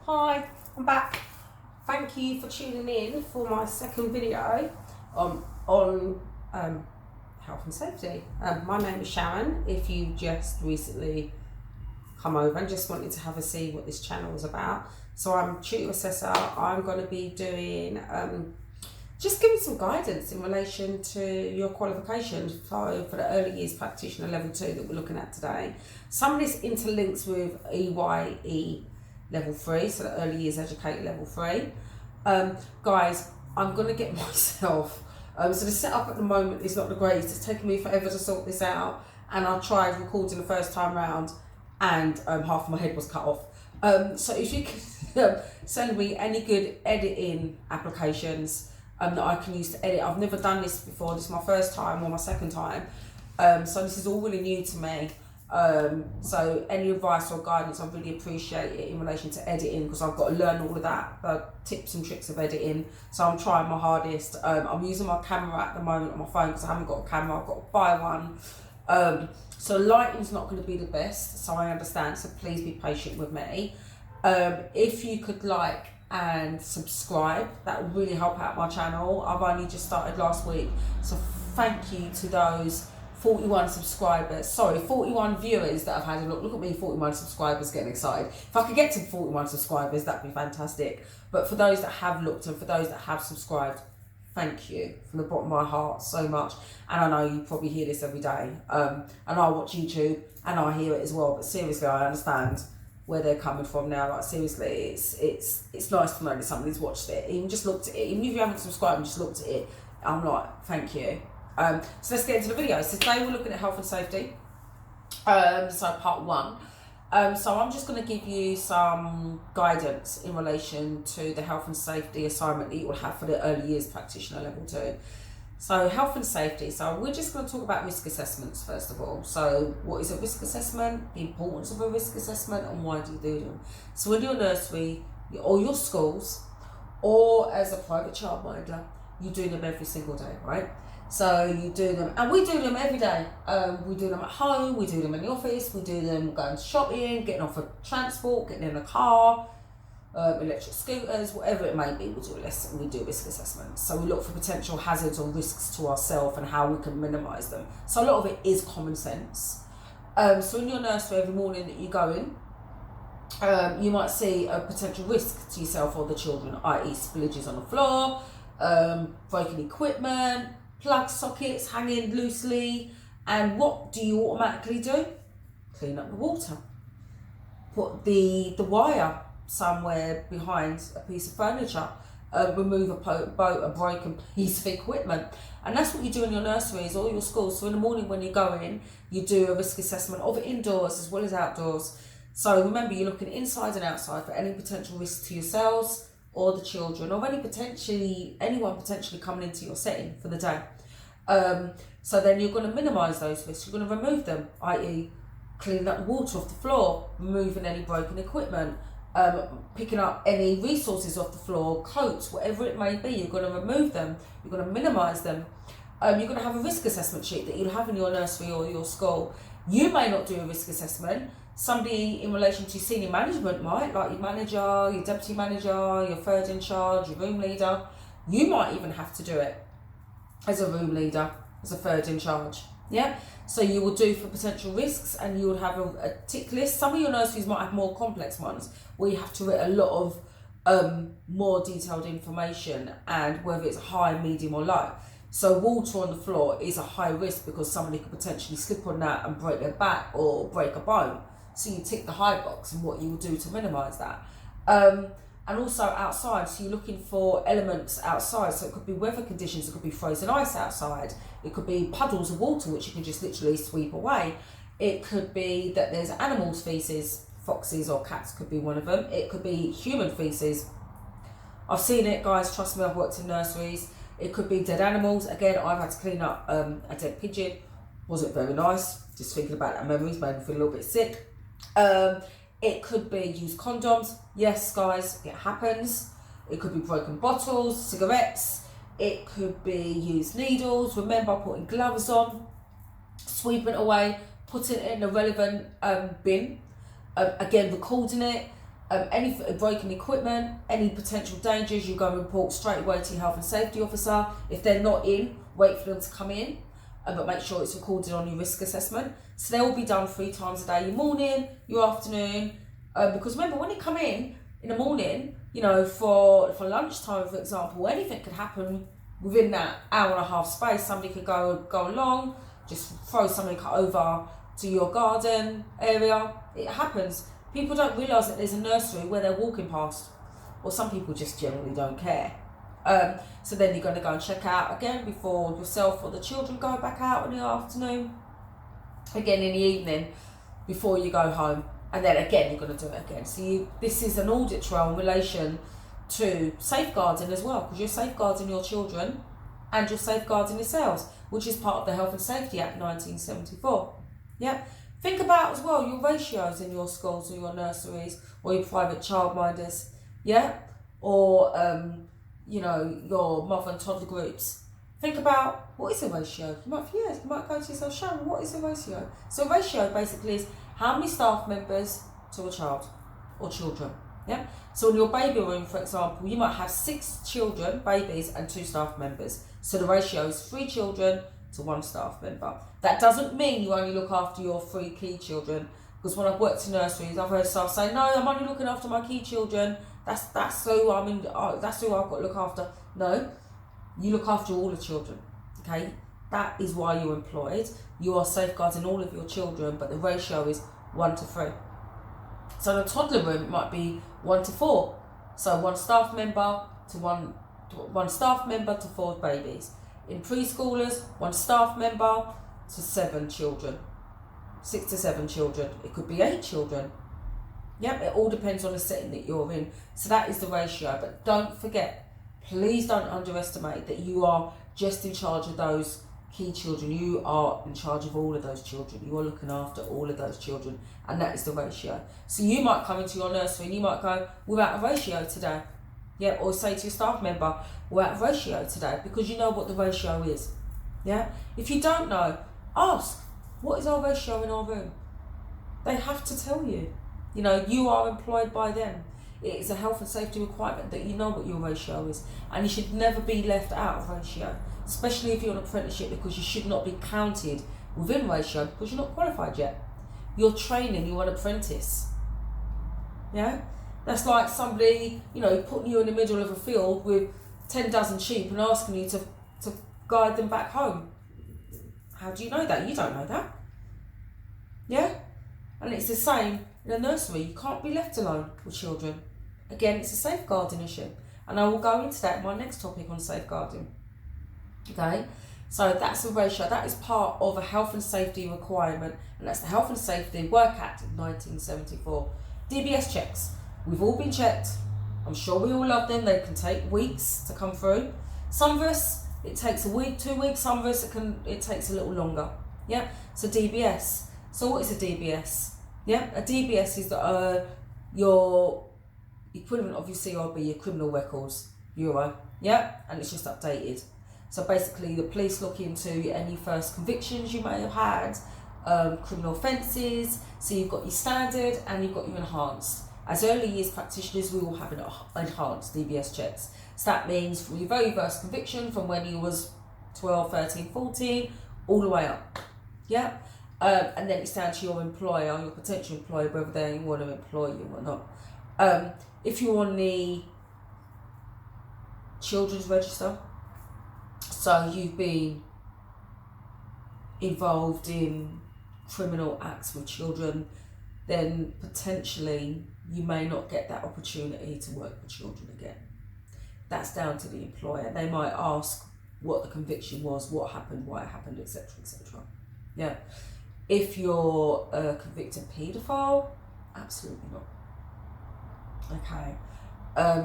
Hi, I'm back. Thank you for tuning in for my second video on health and safety. My name is Sharon. If you just recently come over and just wanted to have a see what this channel is about. So I'm tutor assessor. I'm going to be doing just giving some guidance in relation to your qualifications for the early years practitioner level 2 that we're looking at today. Some of this interlinks with EYE level 3, so the early years educator level 3. Guys, I'm going to get myself, so the setup at the moment is not the greatest. It's taken me forever to sort this out, and I tried recording the first time round and half of my head was cut off. So if you can send me any good editing applications that I can use to edit. I've never done this before. This is my first time or my second time. So this is all really new to me. So any advice or guidance, I really appreciate it in relation to editing, because I've got to learn all of that, the tips and tricks of editing. So I'm trying my hardest. I'm using my camera at the moment on my phone because I haven't got a camera. I've got to buy one. So lighting's not going to be the best, so I understand. So please be patient with me. If you could like and subscribe, that would really help out my channel. I've only just started last week, so thank you to those 41 subscribers, 41 viewers that have had a look. Look at me, 41 subscribers, getting excited. If I could get to 41 subscribers, that'd be fantastic. But for those that have looked and for those that have subscribed, thank you from the bottom of my heart so much. And I know you probably hear this every day, and I watch YouTube and I hear it as well, but seriously, I understand where they're coming from now. Like seriously, it's nice to know that somebody's watched it, even just looked at it, even if you haven't subscribed and just looked at it. I'm like, thank you. So let's get into the video. So today we're looking at health and safety, so part 1. So I'm just going to give you some guidance in relation to the health and safety assignment that you will have for the early years practitioner level 2. So health and safety, so we're just going to talk about risk assessments first of all. So what is a risk assessment, the importance of a risk assessment, and why do you do them? So in your nursery or your schools, or as a private childminder, you do them every single day, right? So you do them, and we do them every day. We do them at home, we do them in the office, we do them going shopping, getting off of transport, getting in a car, electric scooters, whatever it may be, we do risk assessments. So we look for potential hazards or risks to ourselves and how we can minimise them. So a lot of it is common sense. So in your nursery every morning that you go in, you might see a potential risk to yourself or the children, i.e. spillages on the floor, breaking equipment, plug sockets hanging loosely, and what do you automatically do? Clean up the water. Put the wire somewhere behind a piece of furniture, remove a broken piece of equipment. And that's what you do in your nurseries or your schools. So in the morning when you go in, you do a risk assessment of indoors as well as outdoors. So remember, you're looking inside and outside for any potential risk to yourselves or the children, or anyone potentially coming into your setting for the day. So then you're going to minimise those risks. You're going to remove them, i.e. cleaning up the water off the floor, removing any broken equipment, picking up any resources off the floor, coats, whatever it may be. You're going to remove them, you're going to minimise them. You're going to have a risk assessment sheet that you'll have in your nursery or your school. You may not do a risk assessment. Somebody in relation to senior management might, like your manager, your deputy manager, your third in charge, your room leader. You might even have to do it as a room leader, as a third in charge. Yeah, so you will do for potential risks, and you will have a tick list. Some of your nurseries might have more complex ones where you have to write a lot of more detailed information, and whether it's high, medium or low. So water on the floor is a high risk because somebody could potentially slip on that and break their back or break a bone. So you tick the high box and what you will do to minimise that. And also outside, so you're looking for elements outside. So it could be weather conditions, it could be frozen ice outside, it could be puddles of water which you can just literally sweep away. It could be that there's animals' feces, foxes or cats could be one of them. It could be human feces. I've seen it, guys, trust me, I've worked in nurseries. It could be dead animals. Again, I've had to clean up a dead pigeon. Wasn't very nice. Just thinking about that memories made me feel a little bit sick. It could be used condoms. Yes, guys, it happens. It could be broken bottles, cigarettes. It could be used needles. Remember putting gloves on, sweeping it away, putting it in a relevant bin. Again, recording it. Any broken equipment, any potential dangers, you go and report straight away to your health and safety officer. If they're not in, wait for them to come in, but make sure it's recorded on your risk assessment. So they will be done 3 times a day, your morning, your afternoon, because remember, when you come in the morning, you know, for lunchtime, for example, anything could happen within that hour and a half space. Somebody could go along, just throw something over to your garden area. It happens. People don't realise that there's a nursery where they're walking past, or some people just generally don't care. So then you're going to go and check out again before yourself or the children go back out in the afternoon, again in the evening before you go home, and then again you're going to do it again. So this is an audit trail in relation to safeguarding as well, because you're safeguarding your children and you're safeguarding yourselves, which is part of the Health and Safety Act 1974. Yeah. Think about as well your ratios in your schools or your nurseries or your private childminders, yeah, or you know, your mother and toddler groups. Think about, what is a ratio? You might go to yourself, Sharon, what is a ratio? So a ratio basically is how many staff members to a child or children. Yeah. So in your baby room, for example, you might have 6 children, babies, and 2 staff members. So the ratio is 3 children to 1 staff member. That doesn't mean you only look after your 3 key children, because when I've worked in nurseries, I've heard staff say, "No, I'm only looking after my key children. That's who I'm in. That's who I've got to look after." No, you look after all the children. Okay, that is why you're employed. You are safeguarding all of your children, but the ratio is 1 to 3. So in a toddler room, it might be 1 to 4. So 1 staff member to 1 staff member to 4 babies. In preschoolers, 1 staff member to 7 children, 6 to 7 children. It could be 8 children. Yep, it all depends on the setting that you're in. So that is the ratio. But don't forget, please don't underestimate that you are just in charge of those key children. You are in charge of all of those children. You are looking after all of those children, and that is the ratio. So you might come into your nursery and you might go, "Without a ratio today." Yeah, or say to your staff member, "We're at a ratio today," because you know what the ratio is. Yeah. If you don't know, ask, "What is our ratio in our room?" They have to tell you. You know, you are employed by them. It is a health and safety requirement that you know what your ratio is, and you should never be left out of ratio, especially if you're an apprenticeship, because you should not be counted within ratio because you're not qualified yet. You're training, you're an apprentice. Yeah. That's like somebody, you know, putting you in the middle of a field with 10 dozen sheep and asking you to guide them back home. How do you know that? You don't know that. Yeah? And it's the same in a nursery. You can't be left alone with children. Again, it's a safeguarding issue. And I will go into that in my next topic on safeguarding. Okay? So that's a ratio. That is part of a health and safety requirement. And that's the Health and Safety Work Act of 1974. DBS checks. We've all been checked. I'm sure we all love them. They can take weeks to come through. Some of us, it takes a week, 2 weeks. Some of us, it takes a little longer. Yeah. So DBS. So what is a DBS? Yeah. A DBS is your equivalent of your CRB, your criminal records bureau. Yeah. And it's just updated. So basically, the police look into any first convictions you may have had, criminal offences. So you've got your standard and you've got your enhanced. As early years practitioners, we will have enhanced DBS checks. So that means from your very first conviction, from when you was 12, 13, 14, all the way up. Yeah? And then it's down to your employer, your potential employer, whether they want to employ you or not. If you're on the children's register, so you've been involved in criminal acts with children, then potentially you may not get that opportunity to work with children again. That's down to the employer. They might ask what the conviction was, what happened, why it happened, etc., etc. Yeah. If you're a convicted paedophile, absolutely not. Okay.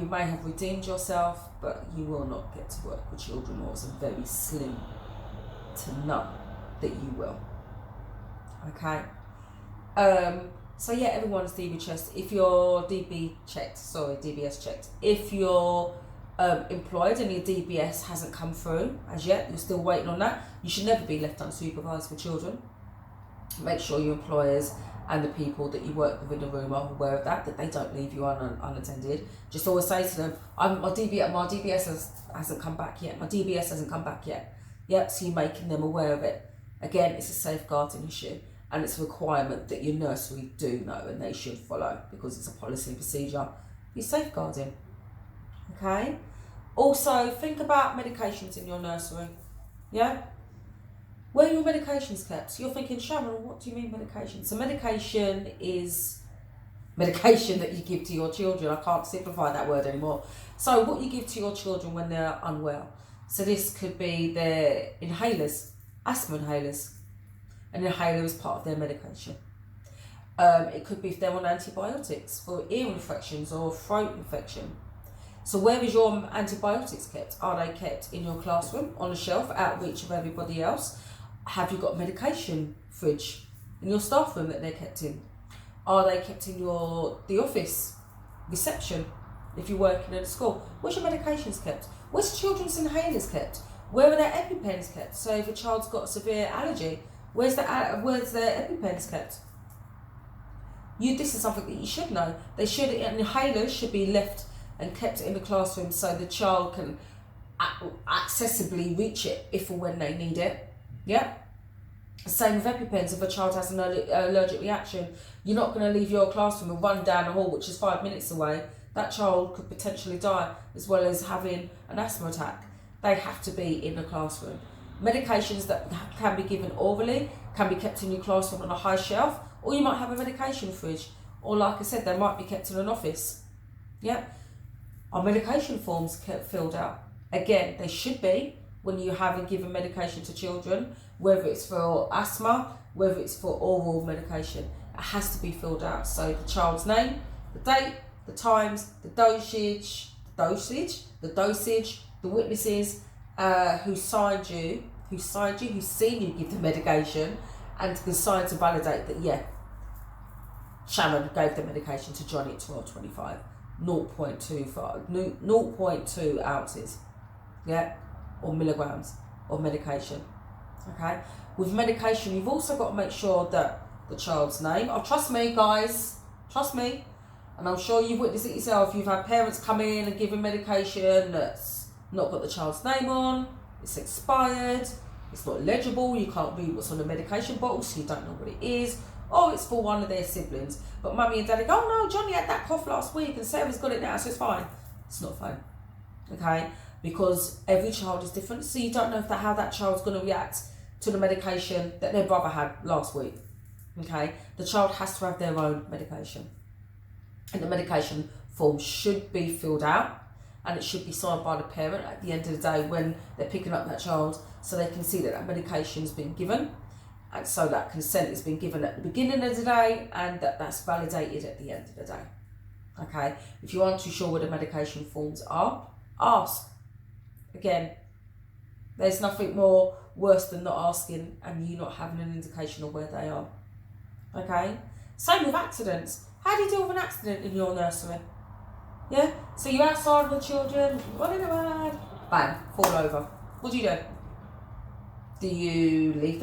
You may have redeemed yourself, but you will not get to work with children, or it's a very slim to none that you will. Okay. So yeah, everyone's DBS checked. If you're DBS checked. If you're employed and your DBS hasn't come through as yet, you're still waiting on that, you should never be left unsupervised with children. Make sure your employers and the people that you work with in the room are aware of that they don't leave you unattended. Just always say to them, my DBS hasn't come back yet. My DBS hasn't come back yet. Yep, so you're making them aware of it. Again, it's a safeguarding issue, and it's a requirement that your nursery do know and they should follow, because it's a policy and procedure. You're safeguarding. Okay? Also, think about medications in your nursery. Yeah? Where are your medications kept? So you're thinking, Sharon, what do you mean medication? So medication is medication that you give to your children. I can't simplify that word anymore. So what you give to your children when they're unwell. So this could be their inhalers, asthma inhalers. An inhaler is part of their medication. It could be if they're on antibiotics for ear infections or throat infection. So where is your antibiotics kept? Are they kept in your classroom, on a shelf, out of reach of everybody else? Have you got a medication fridge in your staff room that they're kept in? Are they kept in the office, reception, if you're working in a school? Where's your medications kept? Where's children's inhalers kept? Where are their EpiPens kept? So if a child's got a severe allergy, where's their EpiPens kept? This is something that you should know. Inhalers should be left and kept in the classroom so the child can accessibly reach it if or when they need it. Yeah. Same with EpiPens. If a child has an allergic reaction, you're not going to leave your classroom and run down the hall, which is 5 minutes away. That child could potentially die, as well as having an asthma attack. They have to be in the classroom. Medications that can be given orally can be kept in your classroom on a high shelf, or you might have a medication fridge, or like I said, they might be kept in an office. Yeah. Are medication forms kept filled out? Again, they should be when you haven't given medication to children, whether it's for asthma, whether it's for oral medication. It has to be filled out. So the child's name, the date, the times, the dosage, the witnesses, who signed you, who's seen you give the medication, and can sign to validate that, yeah, Sharon gave the medication to Johnny at 12:25, 0.2 ounces, yeah, or milligrams of medication. Okay, with medication, you've also got to make sure that the child's name. Oh, trust me, guys, trust me, and I'm sure you've witnessed it yourself. You've had parents come in and give a medication that's not got the child's name on. It's expired. It's not legible. You can't read what's on the medication bottle, so you don't know what it is. Or it's for one of their siblings. But mummy and daddy go, oh no, Johnny had that cough last week and Sarah's got it now, so it's fine. It's not fine. Okay? Because every child is different, so you don't know how that child's going to react to the medication that their brother had last week. Okay? The child has to have their own medication. And the medication form should be filled out, and it should be signed by the parent at the end of the day when they're picking up that child, so they can see that that medication's been given, and so that consent has been given at the beginning of the day, and that's validated at the end of the day. Okay? If you aren't too sure where the medication forms are, ask. Again, there's nothing more worse than not asking and you not having an indication of where they are. Okay? Same with accidents. How do you deal with an accident in your nursery? Yeah? So you're outside with the children, running around, bang, fall over. What do? Do you leave